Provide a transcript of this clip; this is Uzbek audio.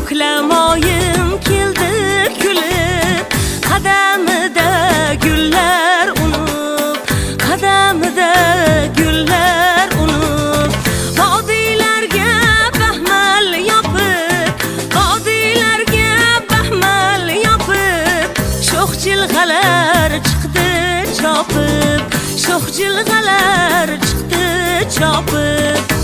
ko'klamoyim keldi kulib, qadamida gullar unib, qadamida gullar unib. Vodiylarga baxmal yopib, vodiylarga baxmal yopib, sho'x jilg'alar chiqdi chopib, sho'x jilg'alar chiqdi chopib.